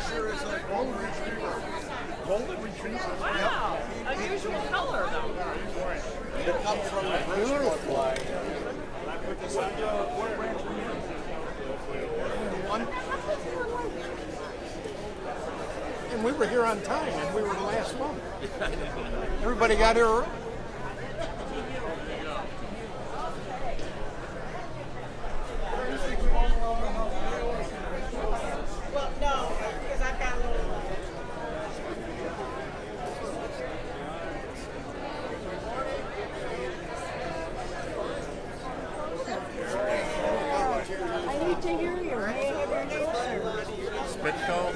picture is a golden retriever. Golden retriever. Wow. Unusual color, though. It comes from the Bridgeport line. I put this on the one. And we were here on time, and we were the last one. Everybody got here early. Well, no, because I've got a little. I need to hear your name. Spitco.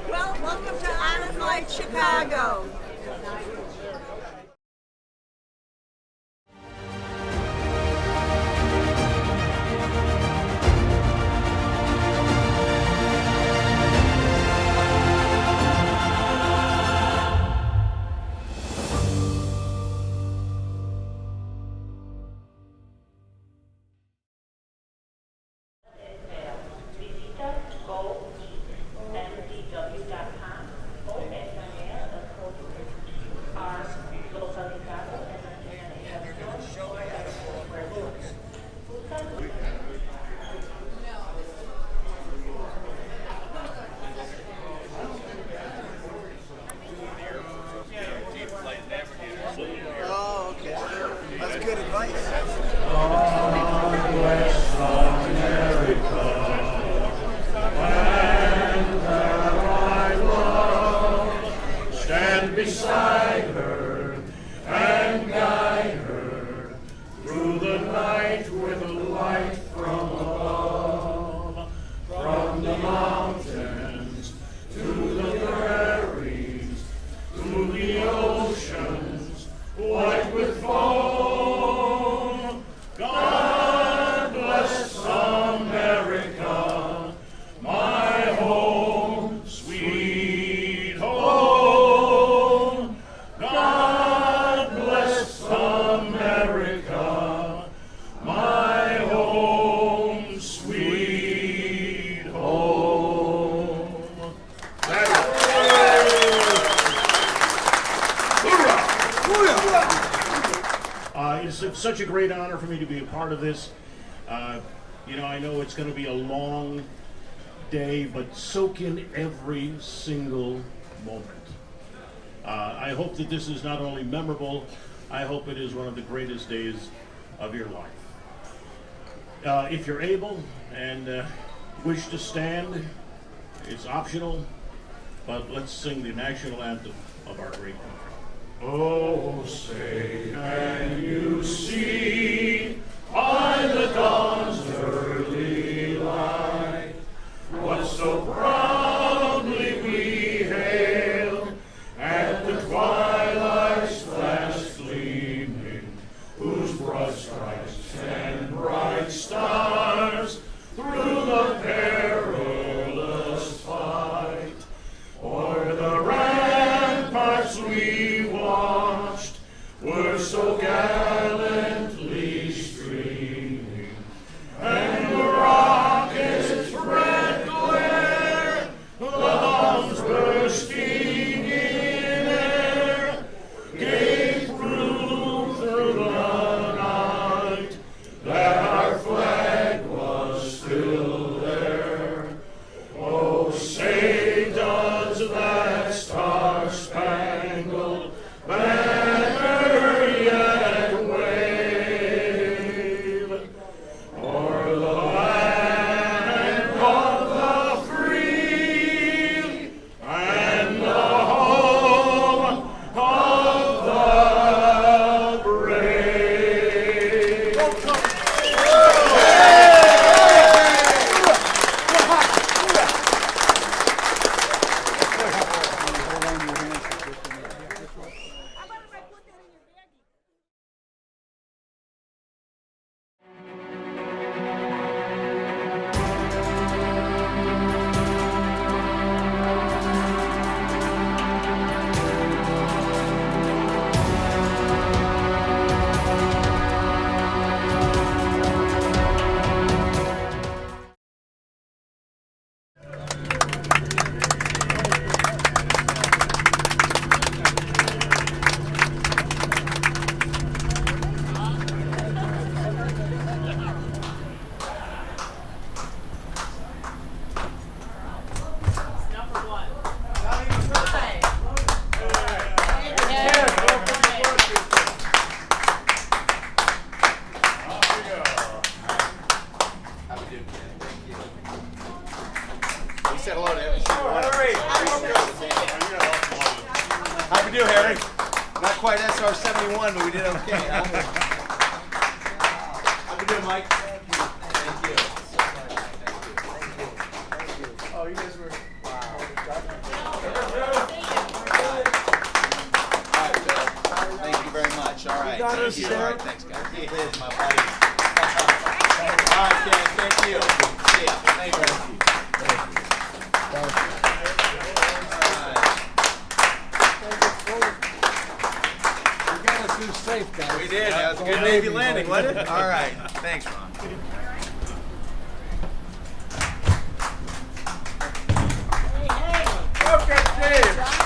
Well, welcome to Honor Flight Chicago. Oh, okay. That's good advice. Stand beside her and guide her through the night with a light from above, from the mountains to the prairies, to the oceans white with foam. God bless America, my home, sweet home. God bless America, my home, sweet home. It's such a great honor for me to be a part of this. I know it's going to be a long day, but soak in every single moment. I hope that this is not only memorable, I hope it is one of the greatest days of your life. If you're able and wish to stand, it's optional, but let's sing the national anthem of our great country. Oh, say, can you see by the dawn's early light what so proudly we hailed at the twilight's flash gleaming, whose broad stripes and bright stars through the perilous fight o'er the ramparts we watched were so gallantly streaming, and the rockets' red glare, the bombs bursting in air, gave proof through the night that our flag was still there. Oh, say does that star-spangled banner yet we do, Harry? Not quite SR-71, but we did okay, huh? How we doing, Mike? Thank you. Oh, you guys were... Wow. All right, Bill. Thank you very much. All right. Thank you. All right, thanks, guys. He is my buddy. All right, Ken. Thank you. See ya. Thank you. Safe, guys. We did. That was a good Navy landing, wasn't it? All right. Thanks, Ron. Okay, Dave.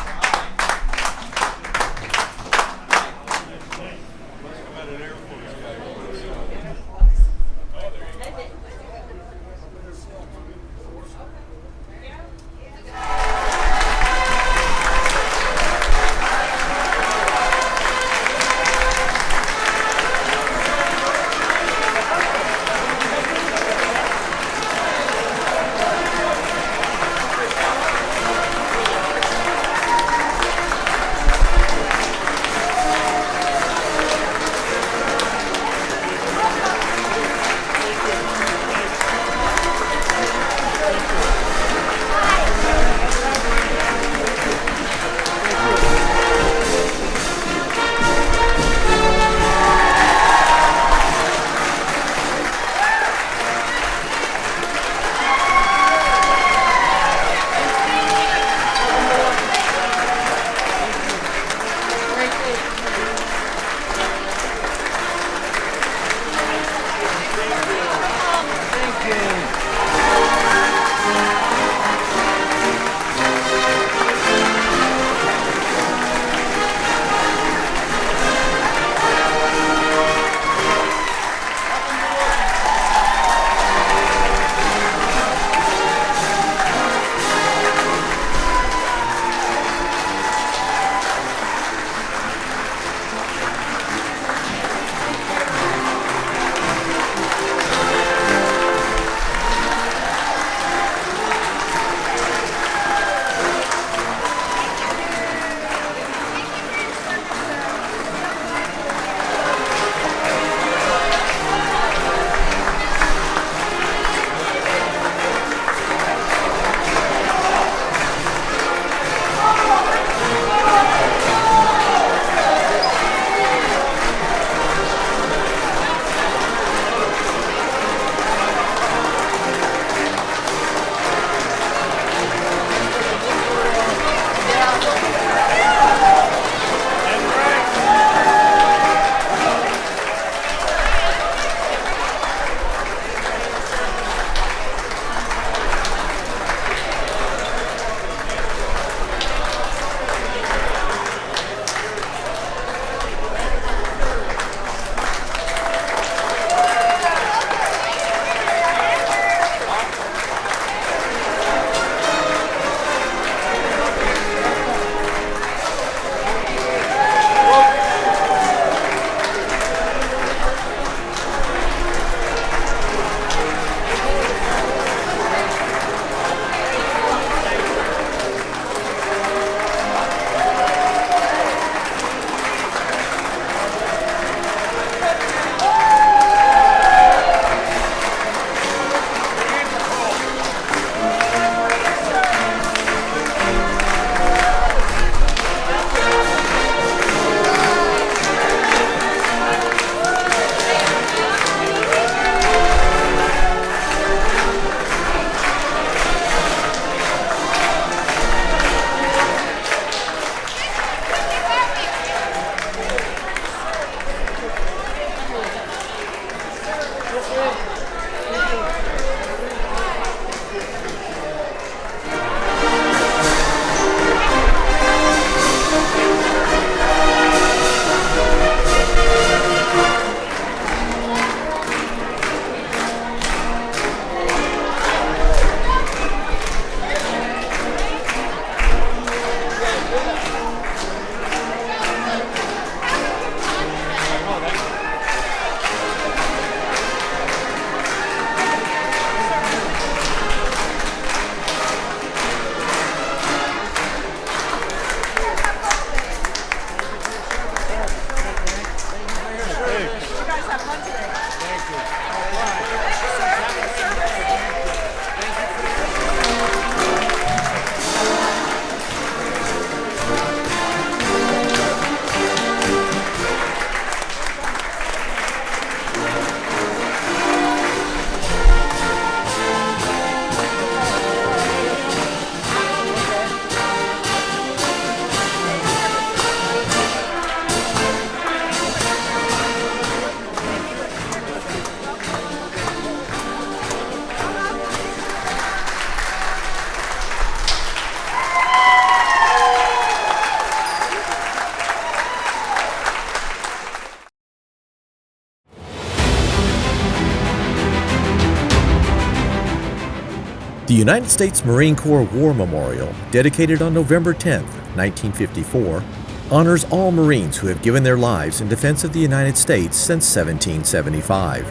The United States Marine Corps War Memorial, dedicated on November 10, 1954, honors all Marines who have given their lives in defense of the United States since 1775.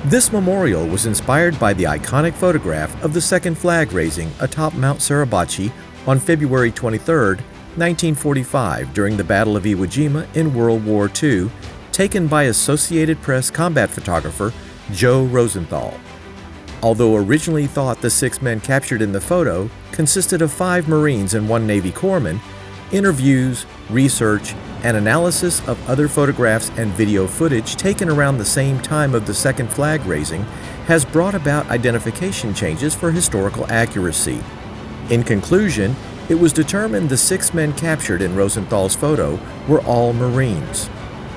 This memorial was inspired by the iconic photograph of the second flag raising atop Mount Suribachi on February 23, 1945, during the Battle of Iwo Jima in World War II, taken by Associated Press combat photographer Joe Rosenthal. Although originally thought the 6 men captured in the photo consisted of 5 Marines and 1 Navy corpsman, interviews, research, and analysis of other photographs and video footage taken around the same time of the second flag raising has brought about identification changes for historical accuracy. In conclusion, it was determined the 6 men captured in Rosenthal's photo were all Marines.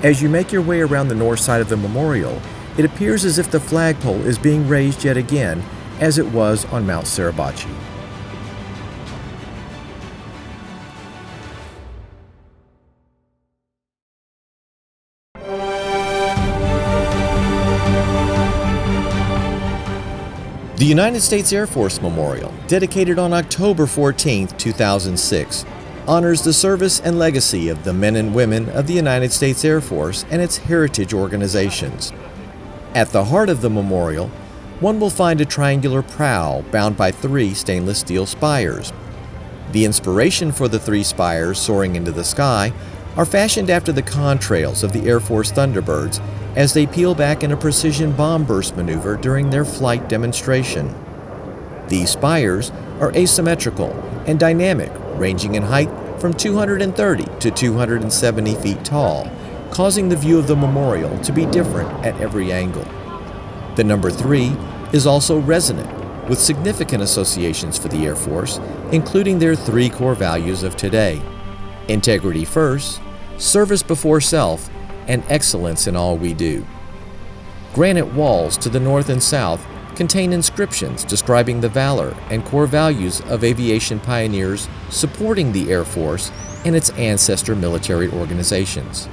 As you make your way around the north side of the memorial, it appears as if the flagpole is being raised yet again, as it was on Mount Suribachi. The United States Air Force Memorial, dedicated on October 14, 2006, honors the service and legacy of the men and women of the United States Air Force and its heritage organizations. At the heart of the memorial, one will find a triangular prow bound by 3 stainless steel spires. The inspiration for the 3 spires soaring into the sky are fashioned after the contrails of the Air Force Thunderbirds as they peel back in a precision bomb burst maneuver during their flight demonstration. These spires are asymmetrical and dynamic, ranging in height from 230 to 270 feet tall, causing the view of the memorial to be different at every angle. The number 3 is also resonant, with significant associations for the Air Force, including their 3 core values of today: integrity first, service before self, and excellence in all we do. Granite walls to the north and south contain inscriptions describing the valor and core values of aviation pioneers supporting the Air Force and its ancestor military organizations.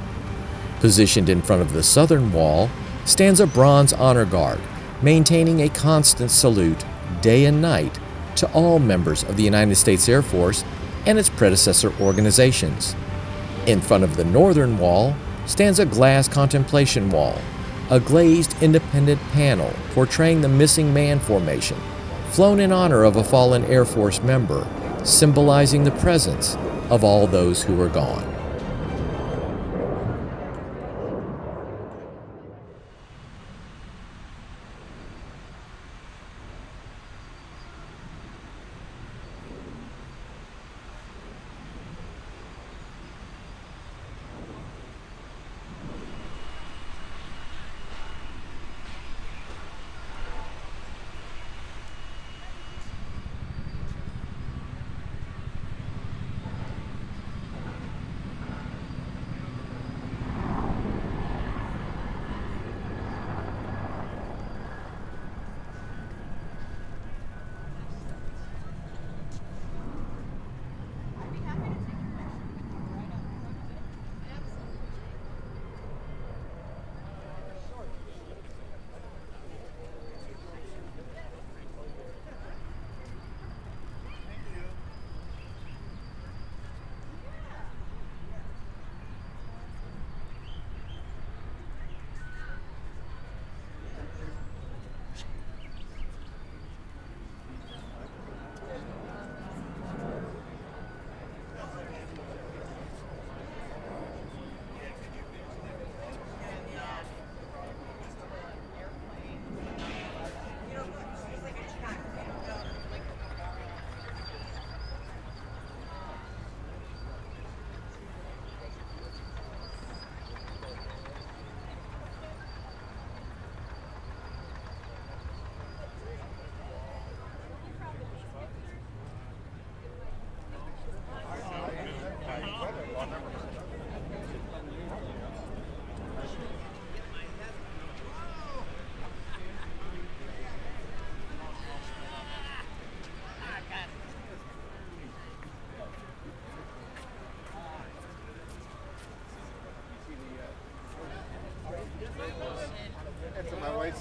Positioned in front of the southern wall stands a bronze honor guard, maintaining a constant salute day and night to all members of the United States Air Force and its predecessor organizations. In front of the northern wall stands a glass contemplation wall, a glazed independent panel portraying the missing man formation, flown in honor of a fallen Air Force member, symbolizing the presence of all those who are gone.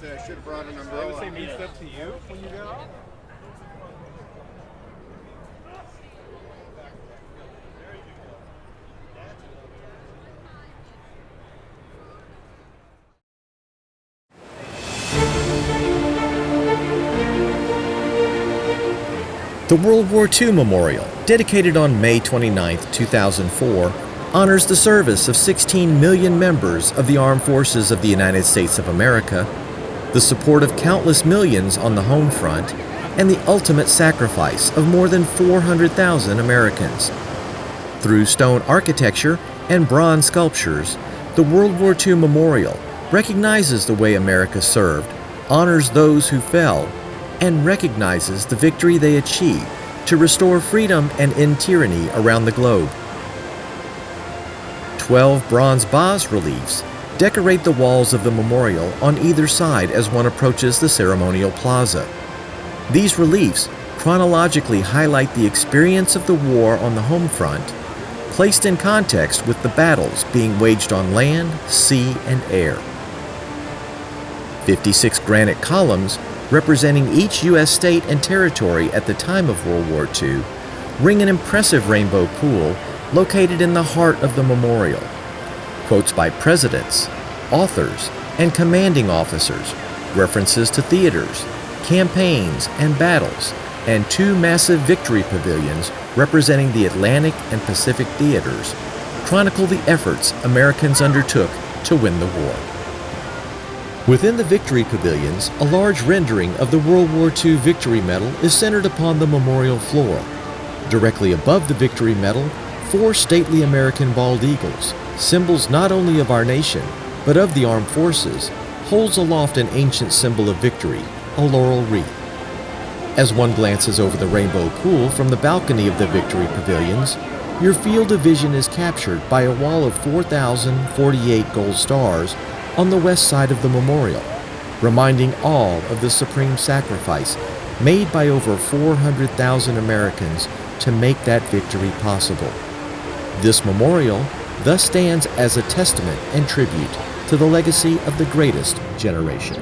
I should have brought an umbrella. I would say means up to you when you get off. The World War II Memorial, dedicated on May 29, 2004, honors the service of 16 million members of the Armed Forces of the United States of America, the support of countless millions on the home front, and the ultimate sacrifice of more than 400,000 Americans. Through stone architecture and bronze sculptures, the World War II Memorial recognizes the way America served, honors those who fell, and recognizes the victory they achieved to restore freedom and end tyranny around the globe. 12 bronze bas-reliefs decorate the walls of the memorial on either side as one approaches the ceremonial plaza. These reliefs chronologically highlight the experience of the war on the home front, placed in context with the battles being waged on land, sea, and air. 56 granite columns representing each U.S. state and territory at the time of World War II ring an impressive rainbow pool located in the heart of the memorial. Quotes by presidents, authors, and commanding officers, references to theaters, campaigns, and battles, and 2 massive victory pavilions representing the Atlantic and Pacific theaters chronicle the efforts Americans undertook to win the war. Within the victory pavilions, a large rendering of the World War II Victory Medal is centered upon the memorial floor. Directly above the Victory Medal, 4 stately American bald eagles, symbols not only of our nation, but of the armed forces, holds aloft an ancient symbol of victory, a laurel wreath. As one glances over the rainbow pool from the balcony of the Victory Pavilions, your field of vision is captured by a wall of 4,048 gold stars on the west side of the memorial, reminding all of the supreme sacrifice made by over 400,000 Americans to make that victory possible. This memorial thus stands as a testament and tribute to the legacy of the greatest generation.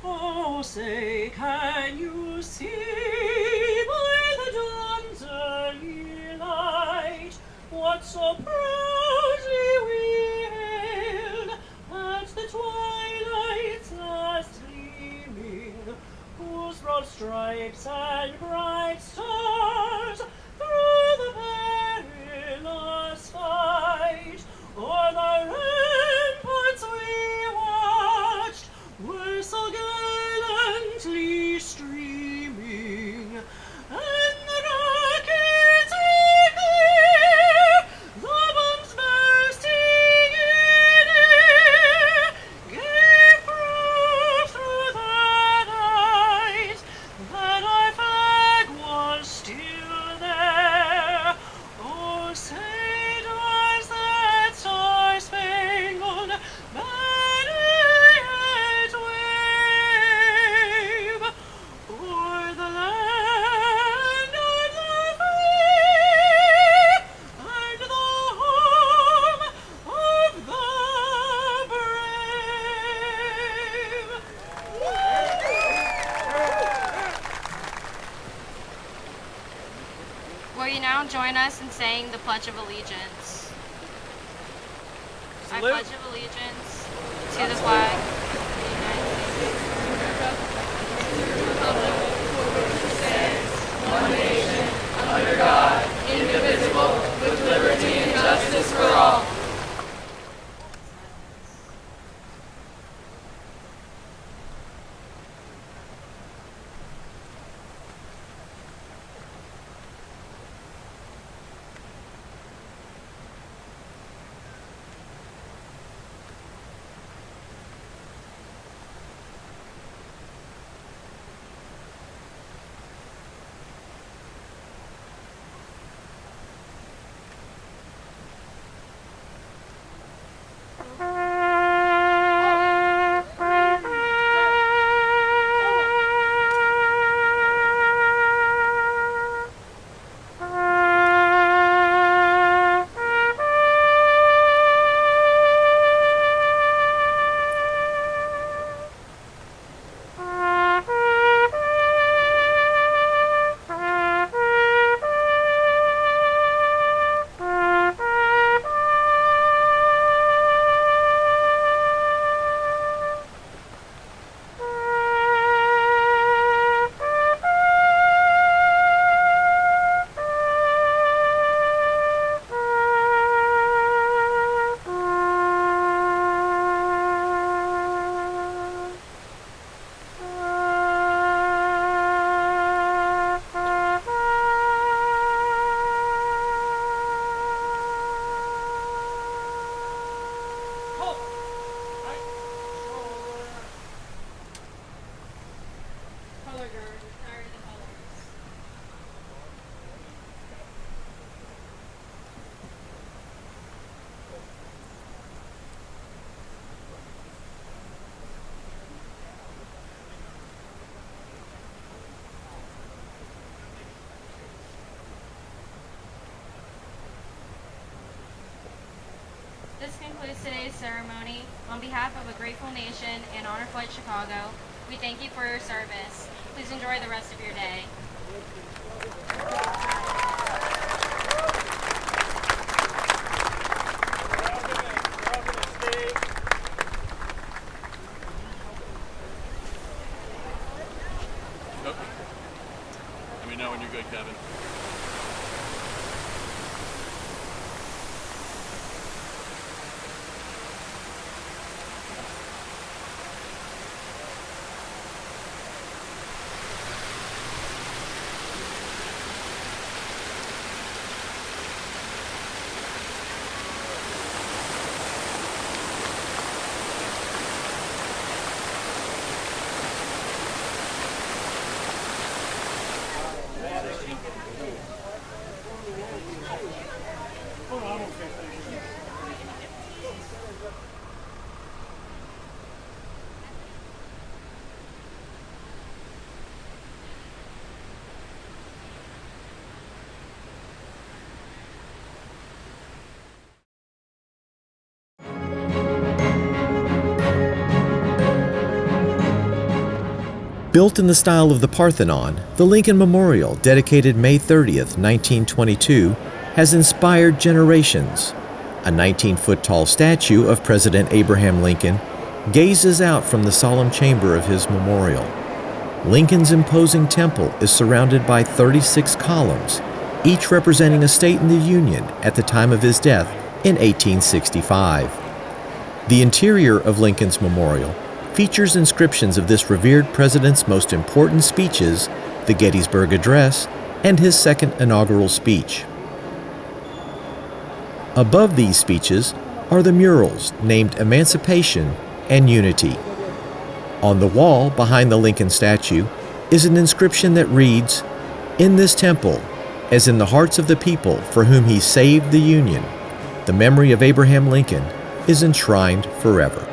Oh, say, can you see by the dawn's early light what so proudly we hailed at the twilight's last gleaming, whose broad stripes and bright stars through the perilous fight o'er the rampart now join us in saying the Pledge of Allegiance. I pledge of allegiance to the flag of the United States of America, one nation, under God, indivisible, with liberty and justice for all. This concludes today's ceremony. On behalf of a grateful nation and Honor Flight Chicago, we thank you for your service. Please enjoy the rest of your day. Let me know when you're good, Kevin. Built in the style of the Parthenon, the Lincoln Memorial, dedicated May 30th, 1922, has inspired generations. A 19-foot tall statue of President Abraham Lincoln gazes out from the solemn chamber of his memorial. Lincoln's imposing temple is surrounded by 36 columns, each representing a state in the Union at the time of his death in 1865. The interior of Lincoln's memorial features inscriptions of this revered president's most important speeches, the Gettysburg Address, and his second inaugural speech. Above these speeches are the murals named Emancipation and Unity. On the wall behind the Lincoln statue is an inscription that reads, "In this temple, as in the hearts of the people for whom he saved the Union, the memory of Abraham Lincoln is enshrined forever."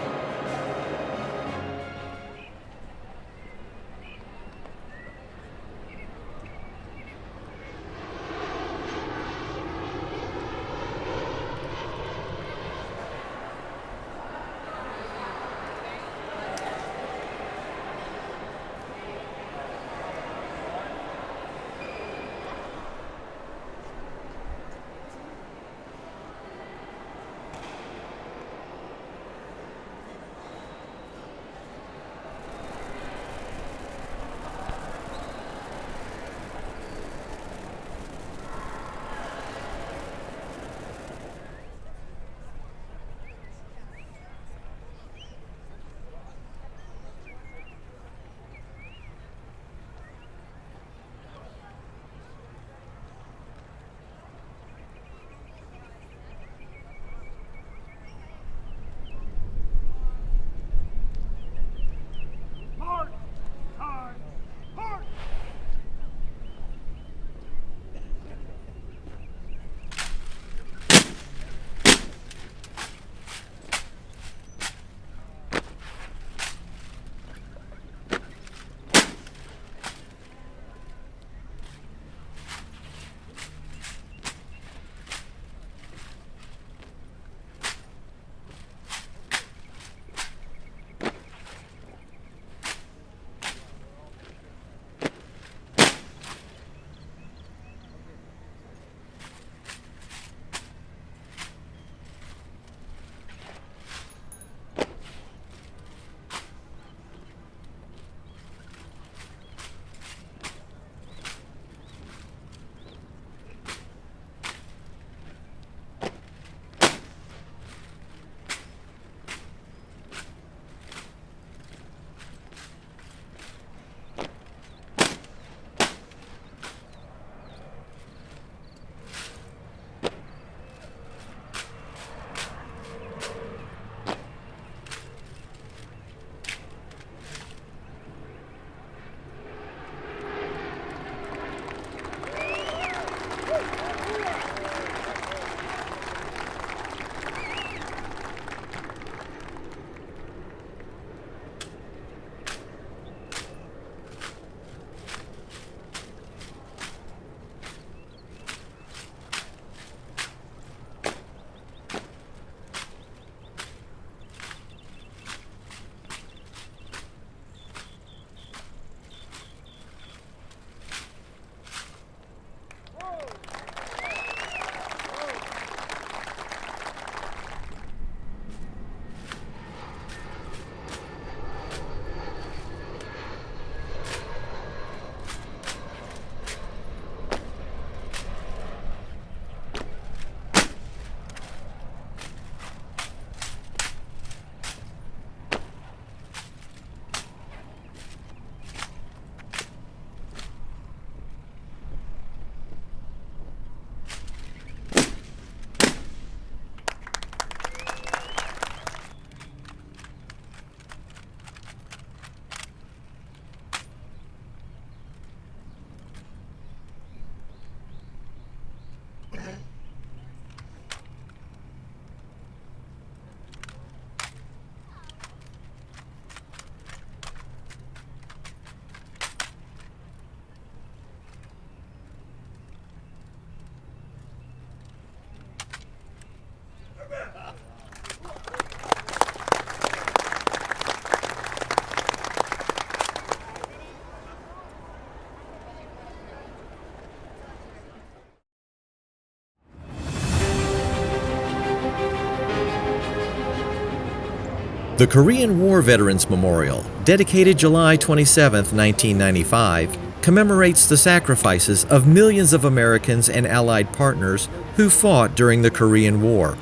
The Korean War Veterans Memorial, dedicated July 27, 1995, commemorates the sacrifices of millions of Americans and Allied partners who fought during the Korean War.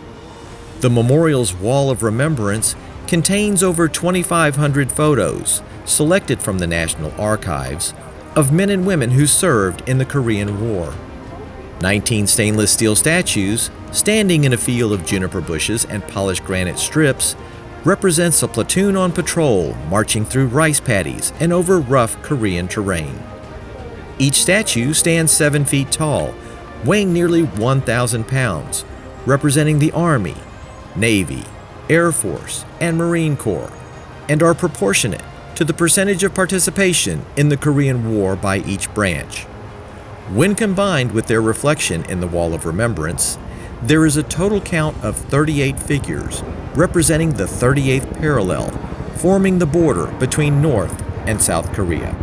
The memorial's wall of remembrance contains over 2,500 photos, selected from the National Archives, of men and women who served in the Korean War. 19 stainless steel statues, standing in a field of juniper bushes and polished granite strips, represents a platoon on patrol marching through rice paddies and over rough Korean terrain. Each statue stands 7 feet tall, weighing nearly 1,000 pounds, representing the Army, Navy, Air Force, and Marine Corps, and are proportionate to the percentage of participation in the Korean War by each branch. When combined with their reflection in the Wall of Remembrance, there is a total count of 38 figures, representing the 38th parallel, forming the border between North and South Korea.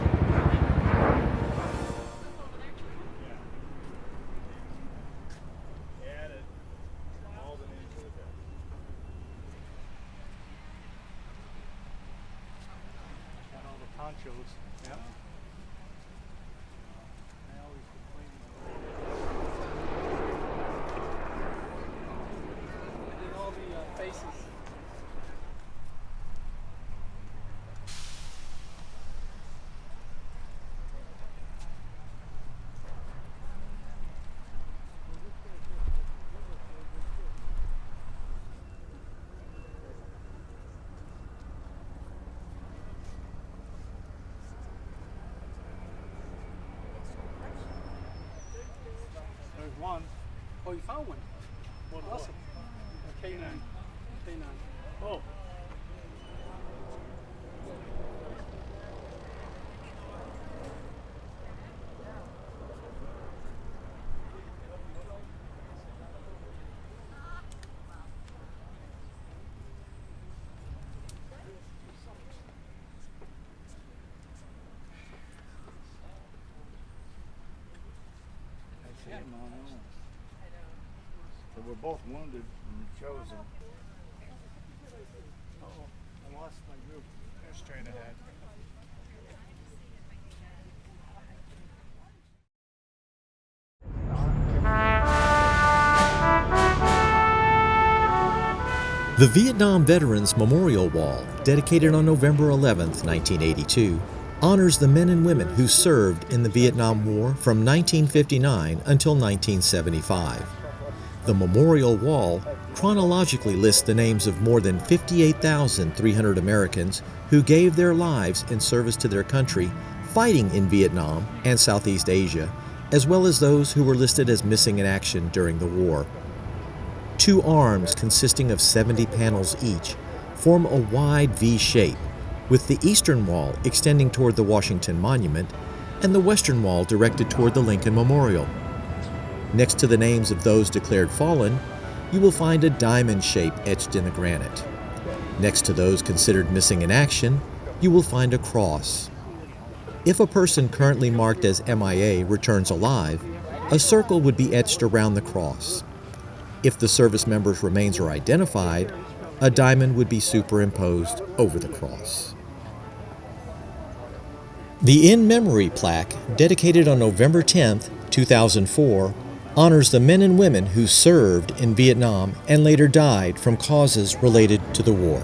There's one. Oh, you found one? Well, awesome. A K9. K9. Oh. So we're both wounded and chosen. Uh-oh, I lost my group. They're straight ahead. The Vietnam Veterans Memorial Wall, dedicated on November 11, 1982, honors the men and women who served in the Vietnam War from 1959 until 1975. The memorial wall chronologically lists the names of more than 58,300 Americans who gave their lives in service to their country fighting in Vietnam and Southeast Asia, as well as those who were listed as missing in action during the war. 2 arms consisting of 70 panels each form a wide V shape, with the eastern wall extending toward the Washington Monument and the western wall directed toward the Lincoln Memorial. Next to the names of those declared fallen, you will find a diamond shape etched in the granite. Next to those considered missing in action, you will find a cross. If a person currently marked as MIA returns alive, a circle would be etched around the cross. If the service member's remains are identified, a diamond would be superimposed over the cross. The In Memory plaque, dedicated on November 10, 2004, honors the men and women who served in Vietnam and later died from causes related to the war.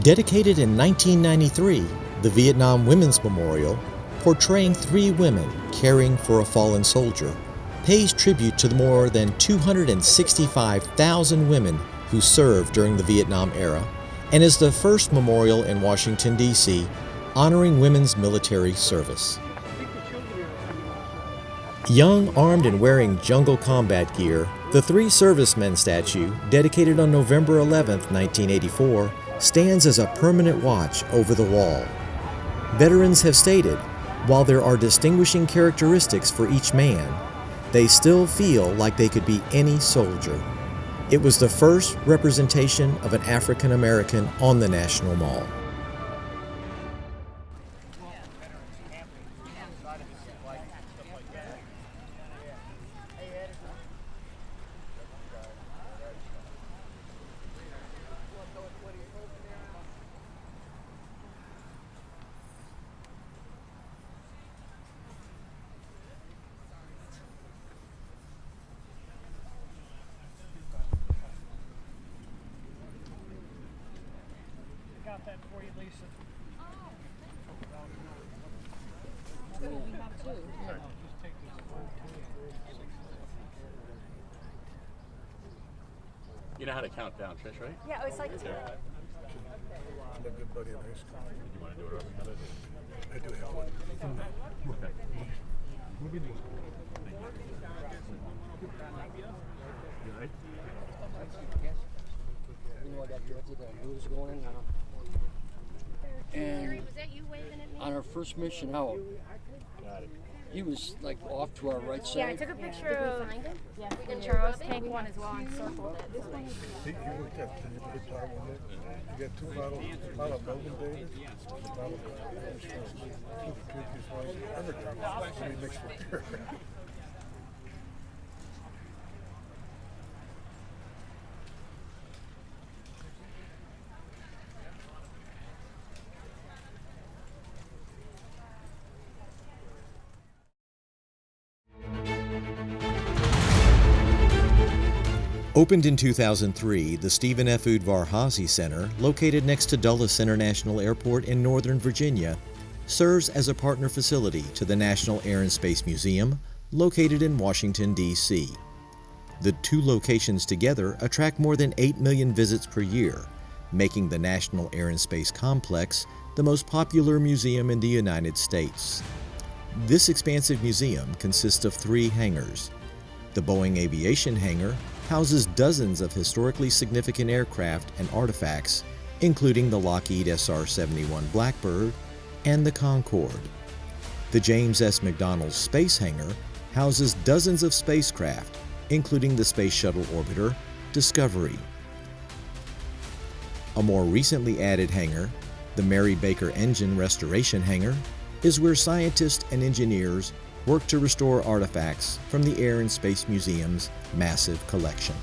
Dedicated in 1993, the Vietnam Women's Memorial, portraying 3 women caring for a fallen soldier, pays tribute to the more than 265,000 women who served during the Vietnam era and is the first memorial in Washington, D.C. honoring women's military service. Young, armed, and wearing jungle combat gear, the 3 servicemen statue, dedicated on November 11, 1984, stands as a permanent watch over the wall. Veterans have stated, while there are distinguishing characteristics for each man, they still feel like they could be any soldier. It was the first representation of an African American on the National Mall. got that for you, Lisa. We have two. Just take this whole You know how to count down, Trish, right? Yeah, it's like two. I'm a good buddy in high school. Do you want to do it or we have it? I do have one. Okay. You all right? You know, I got directed news going in now. And Was that you waving at me? on our first mission out, Got it. he was like off to our right Yeah, I side. took a picture of and Charles Tank one as well and circled it. He worked at the guitar one day. He got two bottles of Belgian David, a bottle of Irish whiskey, two Turkish wine, everything. And he mixed with beer. Opened in 2003, the Stephen F. Udvar-Hazy Center, located next to Dulles International Airport in Northern Virginia, serves as a partner facility to the National Air and Space Museum, located in Washington, D.C. The two locations together attract more than 8 million visits per year, making the National Air and Space Complex the most popular museum in the United States. This expansive museum consists of 3 hangars. The Boeing Aviation Hangar houses dozens of historically significant aircraft and artifacts, including the Lockheed SR-71 Blackbird and the Concorde. The James S. McDonnell Space Hangar houses dozens of spacecraft, including the Space Shuttle Orbiter Discovery. A more recently added hangar, the Mary Baker Engine Restoration Hangar, is where scientists and engineers work to restore artifacts from the Air and Space Museum's massive collection.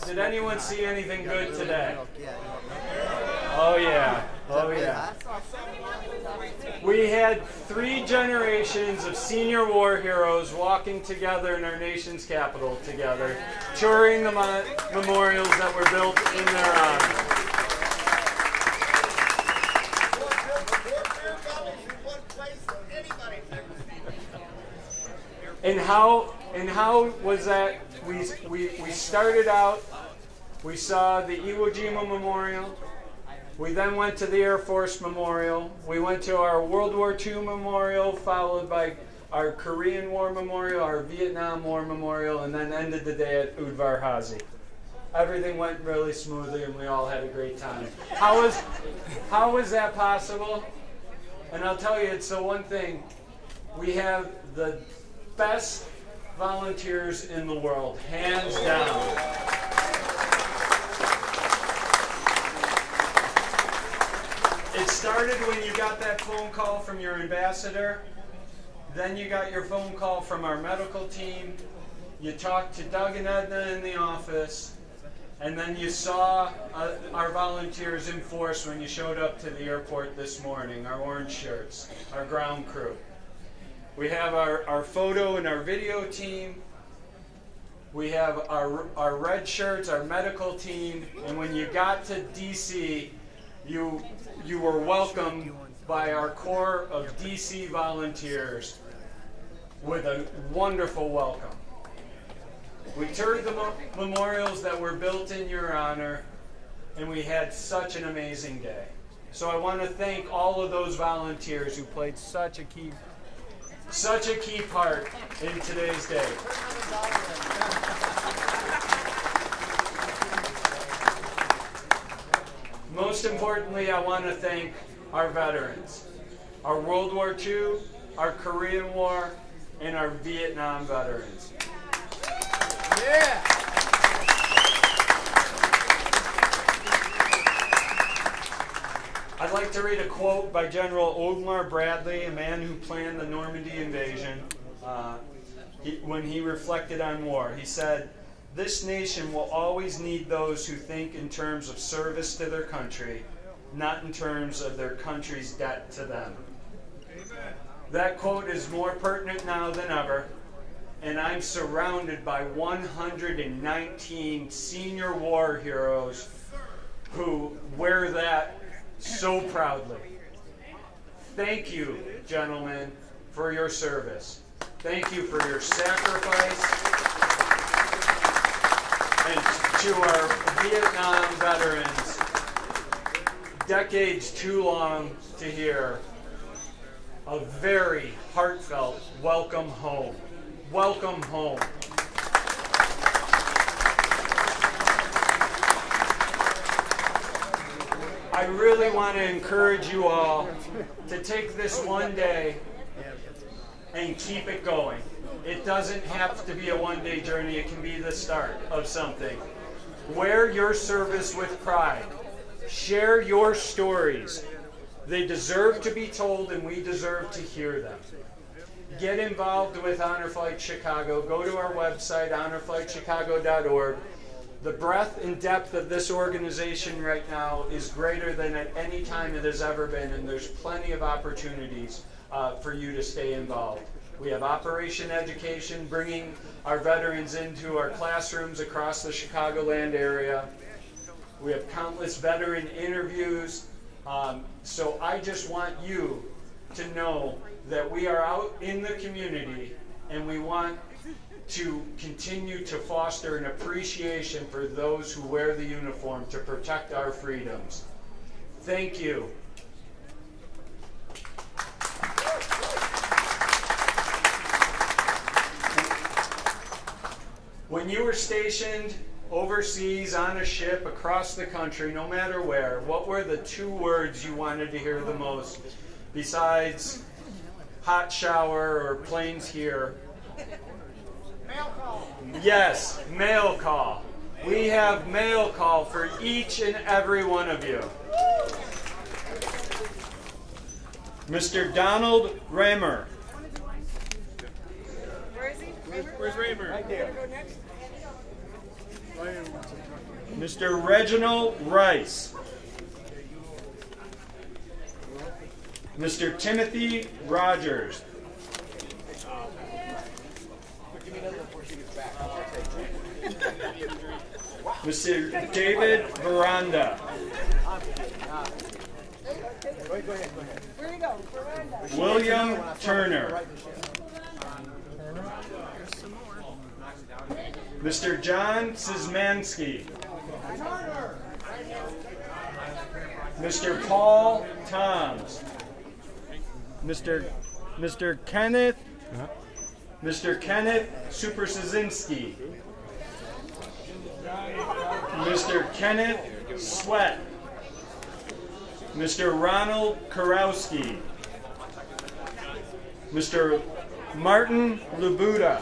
Did anyone see anything good today? Oh yeah, oh yeah. We had 3 generations of senior war heroes walking together in our nation's capital together, touring the memorials that were built in their honor. And how was that? We started out, we saw the Iwo Jima Memorial, we then went to the Air Force Memorial, we went to our World War II Memorial, followed by our Korean War Memorial, our Vietnam War Memorial, and then ended the day at Udvar Hazy. Everything went really smoothly and we all had a great time. How was that possible? And I'll tell you, it's the one thing, we have the best volunteers in the world, hands down. It started when you got that phone call from your ambassador, then you got your phone call from our medical team, you talked to Doug and Edna in the office, and then you saw our volunteers in force when you showed up to the airport this morning, our orange shirts, our ground crew. We have our photo and our video team. We have our red shirts, our medical team. And when you got to D.C., you were welcomed by our corps of D.C. volunteers with a wonderful welcome. We toured the memorials that were built in your honor, and we had such an amazing day. So I want to thank all of those volunteers who played such a key part in today's day. Most importantly, I want to thank our veterans, our World War II, our Korean War, and our Vietnam veterans. Yeah! I'd like to read a quote by General Ogmar Bradley, a man who planned the Normandy invasion, when he reflected on war. He said, "This nation will always need those who think in terms of service to their country, not in terms of their country's debt to them." Amen. That quote is more pertinent now than ever, and I'm surrounded by 119 senior war heroes who wear that so proudly. Thank you, gentlemen, for your service. Thank you for your sacrifice. And to our Vietnam veterans, decades too long to hear, a very heartfelt welcome home. Welcome home. I really want to encourage you all to take this one day and keep it going. It doesn't have to be a one-day journey. It can be the start of something. Wear your service with pride. Share your stories. They deserve to be told, and we deserve to hear them. Get involved with Honor Flight Chicago. Go to our website, honorflightchicago.org. The breadth and depth of this organization right now is greater than at any time it has ever been, and there's plenty of opportunities for you to stay involved. We have Operation Education, bringing our veterans into our classrooms across the Chicagoland area. We have countless veteran interviews. So I just want you to know that we are out in the community, and we want to continue to foster an appreciation for those who wear the uniform to protect our freedoms. Thank you. When you were stationed overseas on a ship across the country, no matter where, what were the 2 words you wanted to hear the most besides hot shower or planes here? Mail call. Yes, mail call. We have mail call for each and every one of you. Mr. Donald Raymer. Where is he? Where's Raymer? Right there. Go next. Ryan wants to talk. Mr. Reginald Rice. Mr. Timothy Rogers. Mr. David Veranda. William Turner. Mr. John Szymanski. Mr. Paul Toms. Mr. Kenneth Superszynski. Mr. Kenneth Sweat. Mr. Ronald Karowski. Mr. Martin Labuda.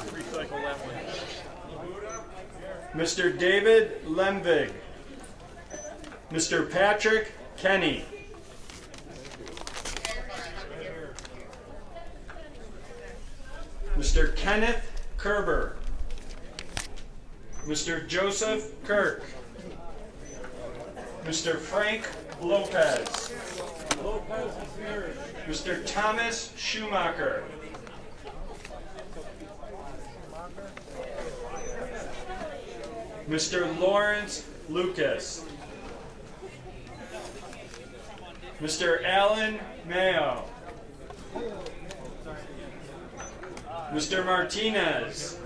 Mr. David Lemvig. Mr. Patrick Kenny. Mr. Kenneth Kerber. Mr. Joseph Kirk. Mr. Frank Lopez. Mr. Thomas Schumacher. Mr. Lawrence Lucas. Mr. Alan Mayo. Mr. Martinez.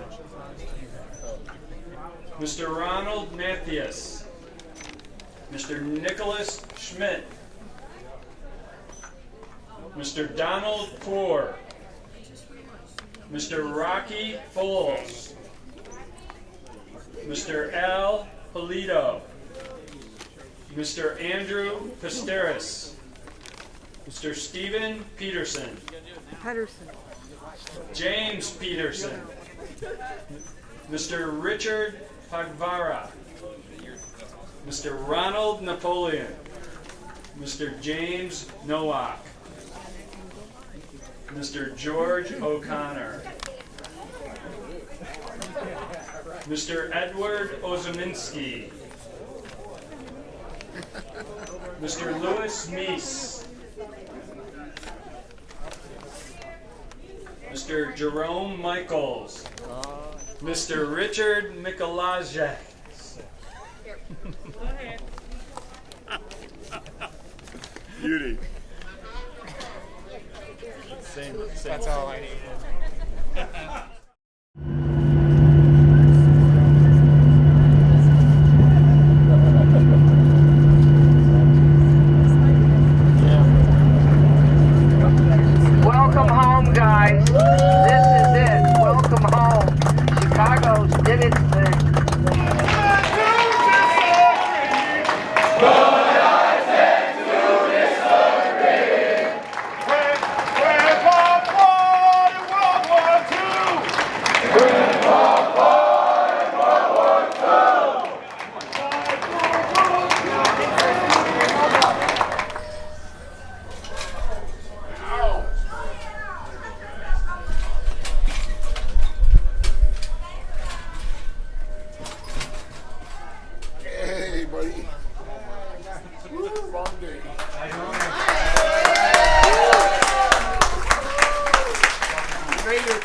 Mr. Ronald Mathias. Mr. Nicholas Schmidt. Mr. Donald Poor. Mr. Rocky Foles. Mr. Al Polito. Mr. Andrew Pisteris. Mr. Stephen Peterson. James Peterson. Mr. Richard Pagvara. Mr. Ronald Napoleon. Mr. James Nowak. Mr. George O'Connor. Mr. Edward Ozaminski. Mr. Louis Meese. Mr. Jerome Michaels. Mr. Richard Mikolajek. Beauty. That's all I needed. Welcome home, guys. This is it. Welcome home. Chicago's did its thing. Hey, buddy. Woo, long day. You made it.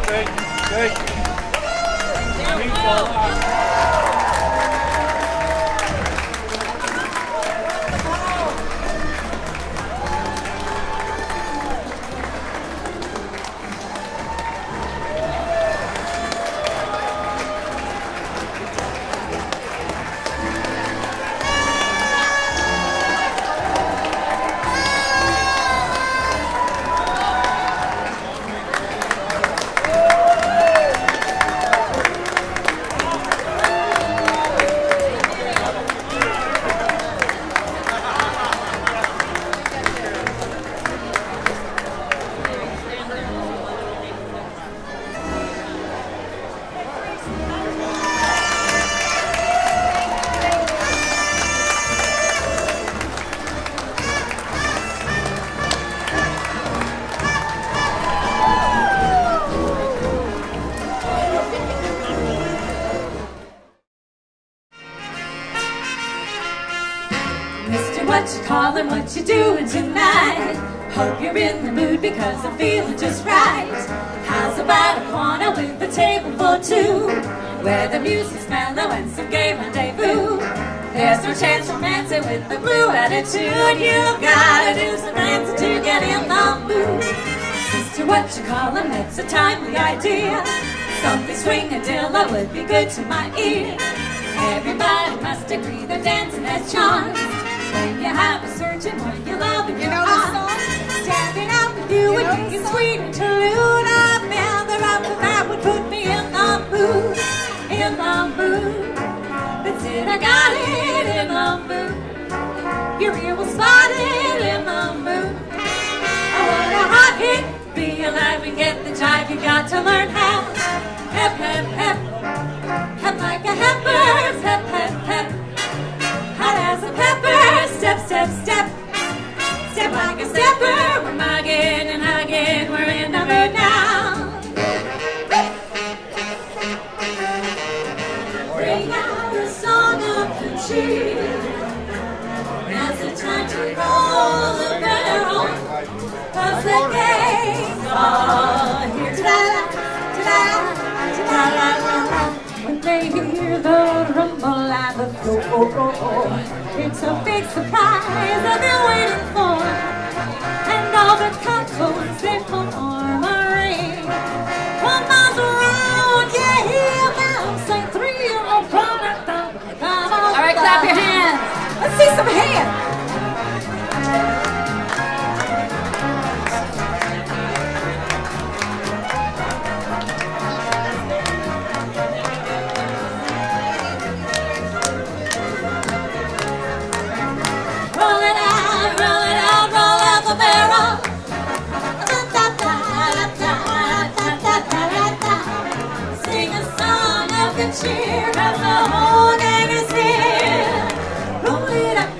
Thank Mister, what you callin', what you doing tonight? Hope you're in the mood because I'm feeling just right. How's about a corner with a table for two, where the music's mellow and some gay rendezvous? There's no chance romancing with the blue attitude. You've gotta do some dancing to get in the mood. Sister, what you callin', it's a timely idea. Something swing-a-dilla would be good to my ear. Everybody must agree that dancing has charms. When you have a certain one you love in your arms, standing out with you would be a sweet interlude. I found the rap that would put me in the mood, in the mood. That's it, I got it, in the mood. Your ear was spotted, in the mood. I want a hot hit, be alive and get the jive. You got to learn how. Hep, hep, hep, hep like a heifer, hep, hep, hep. Hot as a pepper, step, step, step. Step like a stepper, we're mugging and hugging, we're in the mood now. Bring out a song of the cheer. Now's the time to roll the barrel, 'cause the games are here. Ta-da, ta-da, ta-da. When they hear the rumble and the go, it's a big surprise I've been waiting for. And all the contours, they form a ring. 1 miles around, yeah, hear them say 3-year-old product. All right, clap your hands. Let's see some hands. Cheer, cause the whole gang is here. Roll it up,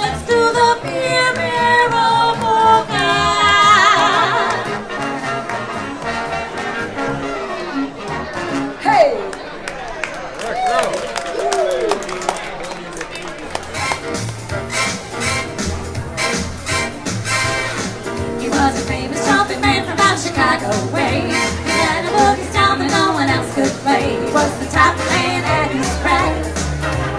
let's do the beer, beer, polka. Hey! He was a famous trumpet man from out Chicago way. He had a boogie style that no one else could play. He was the top man at his craft,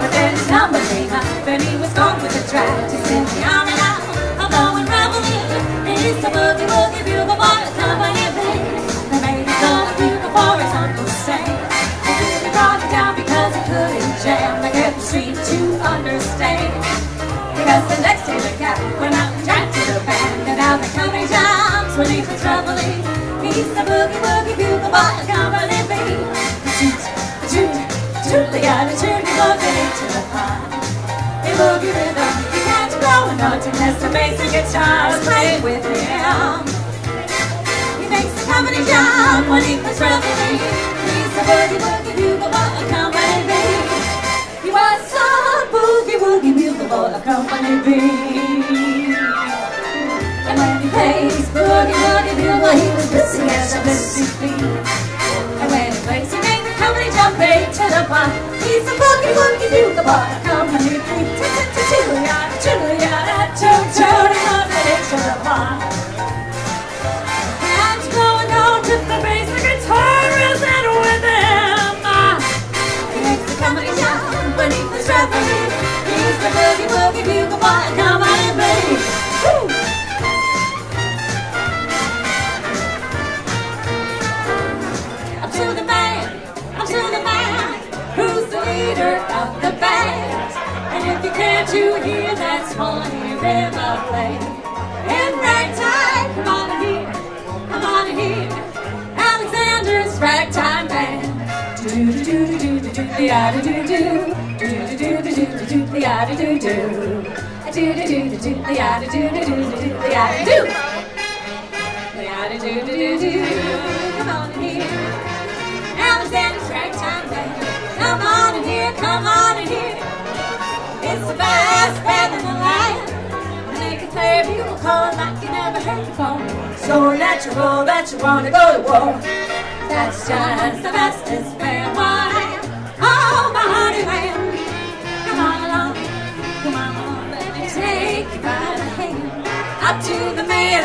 but then his number came up and he was gone with the draft. He's in the army now, although in reveille. He's the boogie woogie bugle boy, the company big. They made him go to bugle for his Uncle Sam. They really brought him down because he couldn't jam. They kept the street to understand, because the next day the cat went out and jacked to the band. And now the company jumps when he was reveille. He's the boogie woogie bugle boy, the company big. They got a tune, he boogie to the pop. He boogie rhythm, he can't grow a note unless the bass and guitars play with him. He makes the company jump when he puts reveille. He's the boogie woogie bugle boy, a company bee. He was the boogie woogie bugle boy, a company bee. And when he plays boogie woogie bugle, he was busy as a busy bee. And when he plays, he makes the company jump right to the pop. He's a boogie woogie bugle boy, a company bee. Choo-choo-choo-yada, choo-yada, choo-choo, he goes right to the pop. Hands going on to the bass. can't you hear that Swanee River play? In ragtime, come on and hear, come on and hear Alexander's ragtime band. Do do do do do do do the ah do do do do do do do do do the ah do do do do do do do do the ah do do do do do the ah do the ah do do do do. Come on and hear Alexander's ragtime band. Come on and hear, come on and hear. It's the best band in the land, and they can play a bugle call like you never heard before. So natural that you want to go to war. That's just the bestest band. Why? Oh, my honeyland. Come on along, let me take you by the hand. Up to the man,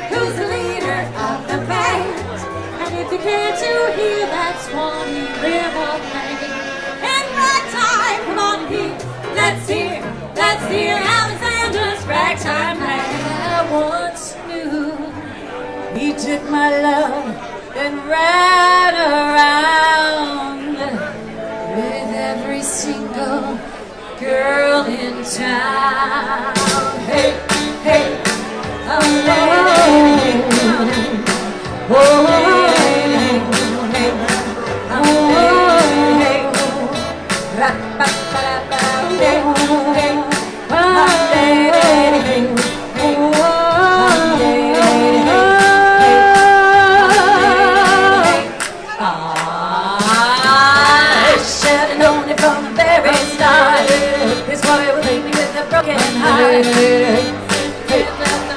who's the leader of the band. And if you can't you hear that Swanee River play? In ragtime, come on and hear. Let's hear Alexander's ragtime band. I once knew he took my love and ran around with every single girl in town. Hey, hey, oh, oh, oh, hey, oh, hey, from the very start, this boy will leave me with a broken heart.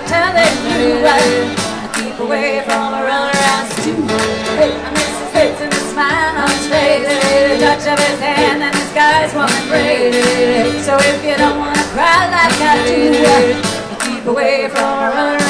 Telling you I keep away from a runaround stew. I miss his lips and the smile on his face, the touch of his hand and his guy's warm embrace. So if you don't wanna cry like I do, keep away from a runaround.